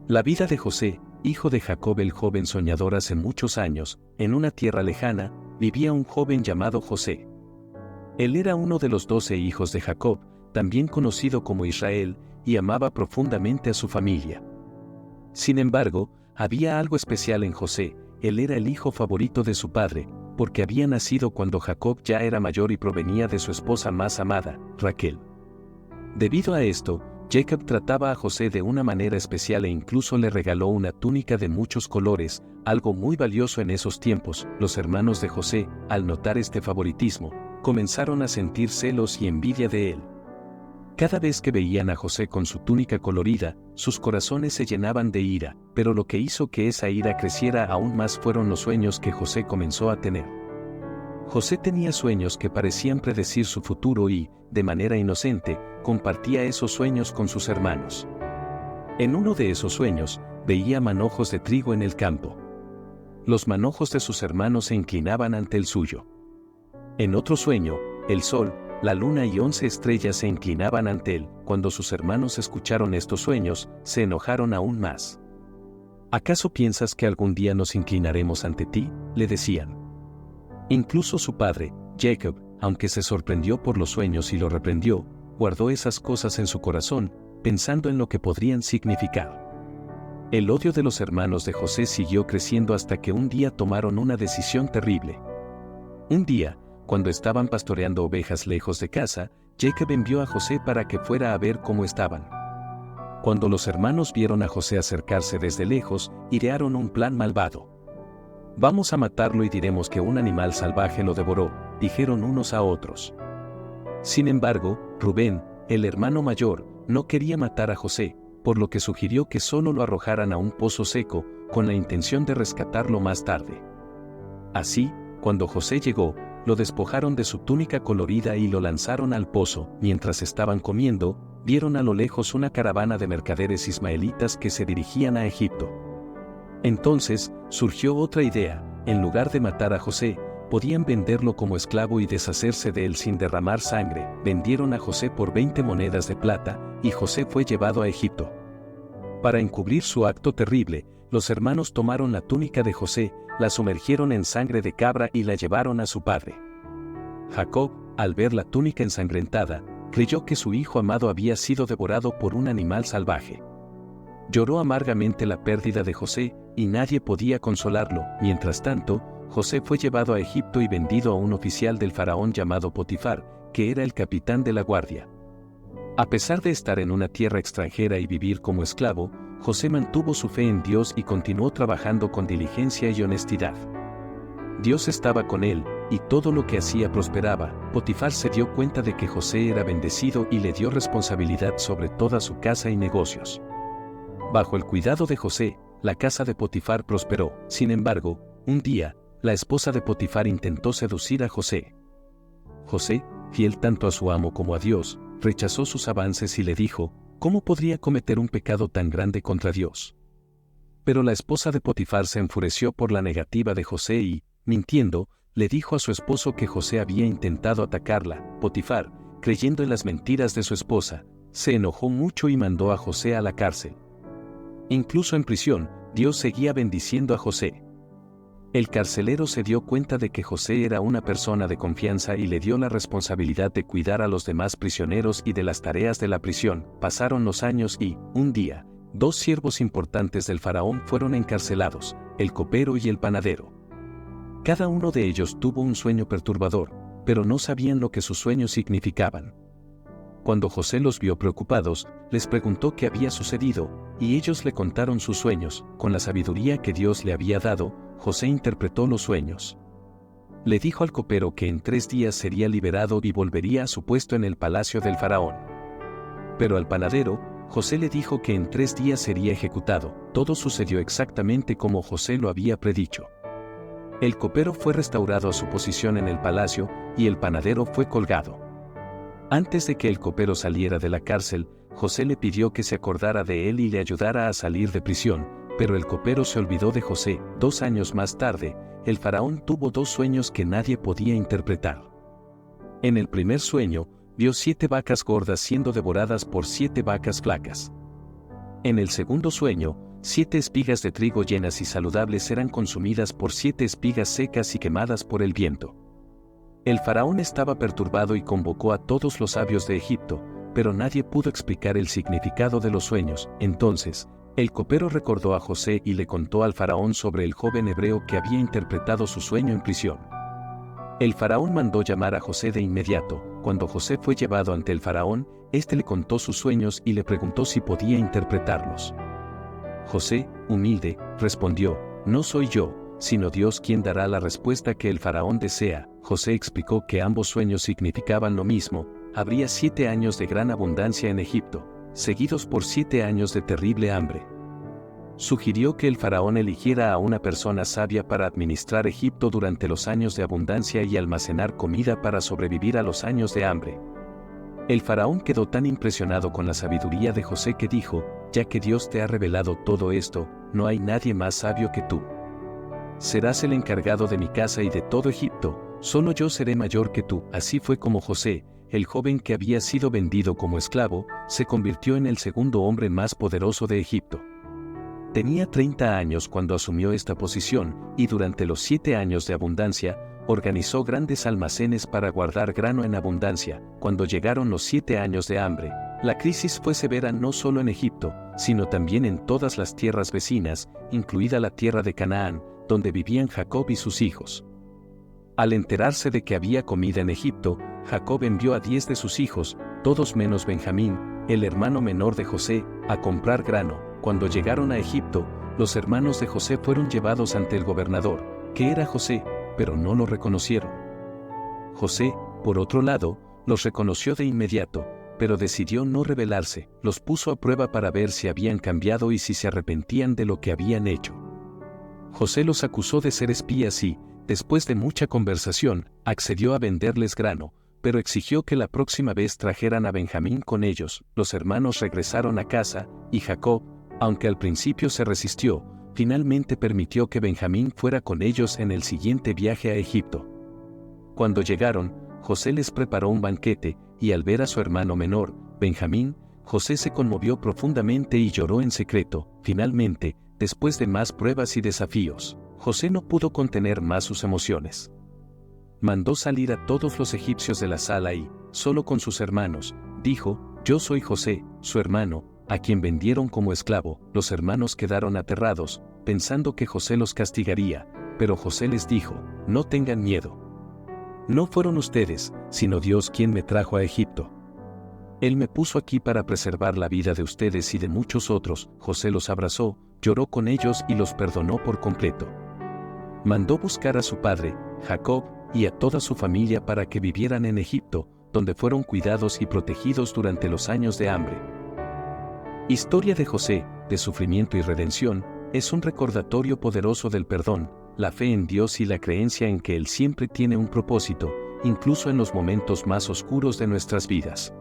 La vida de José, hijo de Jacob el joven soñador. Hace muchos años, en una tierra lejana, vivía un joven llamado José. Él era uno de los 12 hijos de Jacob, también conocido como Israel, y amaba profundamente a su familia. Sin embargo, había algo especial en José. Él era el hijo favorito de su padre, porque había nacido cuando Jacob ya era mayor y provenía de su esposa más amada, Raquel. Debido a esto, Jacob trataba a José de una manera especial e incluso le regaló una túnica de muchos colores, algo muy valioso en esos tiempos. Los hermanos de José, al notar este favoritismo, comenzaron a sentir celos y envidia de él. Cada vez que veían a José con su túnica colorida, sus corazones se llenaban de ira, pero lo que hizo que esa ira creciera aún más fueron los sueños que José comenzó a tener. José tenía sueños que parecían predecir su futuro y, de manera inocente, compartía esos sueños con sus hermanos. En uno de esos sueños, veía manojos de trigo en el campo. Los manojos de sus hermanos se inclinaban ante el suyo. En otro sueño, el sol, la luna y 11 estrellas se inclinaban ante él. Cuando sus hermanos escucharon estos sueños, se enojaron aún más. ¿Acaso piensas que algún día nos inclinaremos ante ti?, le decían. Incluso su padre, Jacob, aunque se sorprendió por los sueños y lo reprendió, guardó esas cosas en su corazón, pensando en lo que podrían significar. El odio de los hermanos de José siguió creciendo hasta que un día tomaron una decisión terrible. Un día, cuando estaban pastoreando ovejas lejos de casa, Jacob envió a José para que fuera a ver cómo estaban. Cuando los hermanos vieron a José acercarse desde lejos, idearon un plan malvado. «Vamos a matarlo y diremos que un animal salvaje lo devoró», dijeron unos a otros. Sin embargo, Rubén, el hermano mayor, no quería matar a José, por lo que sugirió que solo lo arrojaran a un pozo seco, con la intención de rescatarlo más tarde. Así, cuando José llegó, lo despojaron de su túnica colorida y lo lanzaron al pozo. Mientras estaban comiendo, vieron a lo lejos una caravana de mercaderes ismaelitas que se dirigían a Egipto. Entonces, surgió otra idea: en lugar de matar a José, podían venderlo como esclavo y deshacerse de él sin derramar sangre. Vendieron a José por 20 monedas de plata, y José fue llevado a Egipto. Para encubrir su acto terrible, los hermanos tomaron la túnica de José, la sumergieron en sangre de cabra y la llevaron a su padre. Jacob, al ver la túnica ensangrentada, creyó que su hijo amado había sido devorado por un animal salvaje. Lloró amargamente la pérdida de José, y nadie podía consolarlo. Mientras tanto, José fue llevado a Egipto y vendido a un oficial del faraón llamado Potifar, que era el capitán de la guardia. A pesar de estar en una tierra extranjera y vivir como esclavo, José mantuvo su fe en Dios y continuó trabajando con diligencia y honestidad. Dios estaba con él, y todo lo que hacía prosperaba. Potifar se dio cuenta de que José era bendecido y le dio responsabilidad sobre toda su casa y negocios. Bajo el cuidado de José, la casa de Potifar prosperó. Sin embargo, un día, la esposa de Potifar intentó seducir a José. José, fiel tanto a su amo como a Dios, rechazó sus avances y le dijo: «¿Cómo podría cometer un pecado tan grande contra Dios?». Pero la esposa de Potifar se enfureció por la negativa de José y, mintiendo, le dijo a su esposo que José había intentado atacarla. Potifar, creyendo en las mentiras de su esposa, se enojó mucho y mandó a José a la cárcel. Incluso en prisión, Dios seguía bendiciendo a José. El carcelero se dio cuenta de que José era una persona de confianza y le dio la responsabilidad de cuidar a los demás prisioneros y de las tareas de la prisión. Pasaron los años y, un día, 2 siervos importantes del faraón fueron encarcelados, el copero y el panadero. Cada uno de ellos tuvo un sueño perturbador, pero no sabían lo que sus sueños significaban. Cuando José los vio preocupados, les preguntó qué había sucedido, y ellos le contaron sus sueños. Con la sabiduría que Dios le había dado, José interpretó los sueños. Le dijo al copero que en 3 días sería liberado y volvería a su puesto en el palacio del faraón. Pero al panadero, José le dijo que en 3 días sería ejecutado. Todo sucedió exactamente como José lo había predicho. El copero fue restaurado a su posición en el palacio, y el panadero fue colgado. Antes de que el copero saliera de la cárcel, José le pidió que se acordara de él y le ayudara a salir de prisión, pero el copero se olvidó de José. 2 años más tarde, el faraón tuvo 2 sueños que nadie podía interpretar. En el primer sueño, vio 7 vacas gordas siendo devoradas por 7 vacas flacas. En el segundo sueño, 7 espigas de trigo llenas y saludables eran consumidas por 7 espigas secas y quemadas por el viento. El faraón estaba perturbado y convocó a todos los sabios de Egipto, pero nadie pudo explicar el significado de los sueños. Entonces, el copero recordó a José y le contó al faraón sobre el joven hebreo que había interpretado su sueño en prisión. El faraón mandó llamar a José de inmediato. Cuando José fue llevado ante el faraón, éste le contó sus sueños y le preguntó si podía interpretarlos. José, humilde, respondió: no soy yo, sino Dios quien dará la respuesta que el faraón desea. José explicó que ambos sueños significaban lo mismo: habría 7 años de gran abundancia en Egipto, seguidos por 7 años de terrible hambre. Sugirió que el faraón eligiera a una persona sabia para administrar Egipto durante los años de abundancia y almacenar comida para sobrevivir a los años de hambre. El faraón quedó tan impresionado con la sabiduría de José que dijo: ya que Dios te ha revelado todo esto, no hay nadie más sabio que tú. Serás el encargado de mi casa y de todo Egipto, solo yo seré mayor que tú. Así fue como José, el joven que había sido vendido como esclavo, se convirtió en el segundo hombre más poderoso de Egipto. Tenía 30 años cuando asumió esta posición, y durante los 7 años de abundancia, organizó grandes almacenes para guardar grano en abundancia. Cuando llegaron los 7 años de hambre, la crisis fue severa no solo en Egipto, sino también en todas las tierras vecinas, incluida la tierra de Canaán, donde vivían Jacob y sus hijos. Al enterarse de que había comida en Egipto, Jacob envió a 10 de sus hijos, todos menos Benjamín, el hermano menor de José, a comprar grano. Cuando llegaron a Egipto, los hermanos de José fueron llevados ante el gobernador, que era José, pero no lo reconocieron. José, por otro lado, los reconoció de inmediato, pero decidió no rebelarse. Los puso a prueba para ver si habían cambiado y si se arrepentían de lo que habían hecho. José los acusó de ser espías y, después de mucha conversación, accedió a venderles grano, pero exigió que la próxima vez trajeran a Benjamín con ellos. Los hermanos regresaron a casa, y Jacob, aunque al principio se resistió, finalmente permitió que Benjamín fuera con ellos en el siguiente viaje a Egipto. Cuando llegaron, José les preparó un banquete, y al ver a su hermano menor, Benjamín, José se conmovió profundamente y lloró en secreto. Finalmente, después de más pruebas y desafíos, José no pudo contener más sus emociones. Mandó salir a todos los egipcios de la sala y, solo con sus hermanos, dijo: yo soy José, su hermano, a quien vendieron como esclavo. Los hermanos quedaron aterrados, pensando que José los castigaría, pero José les dijo: no tengan miedo. No fueron ustedes, sino Dios quien me trajo a Egipto. Él me puso aquí para preservar la vida de ustedes y de muchos otros. José los abrazó, lloró con ellos y los perdonó por completo. Mandó buscar a su padre, Jacob, y a toda su familia para que vivieran en Egipto, donde fueron cuidados y protegidos durante los años de hambre. Historia de José, de sufrimiento y redención, es un recordatorio poderoso del perdón, la fe en Dios y la creencia en que Él siempre tiene un propósito, incluso en los momentos más oscuros de nuestras vidas.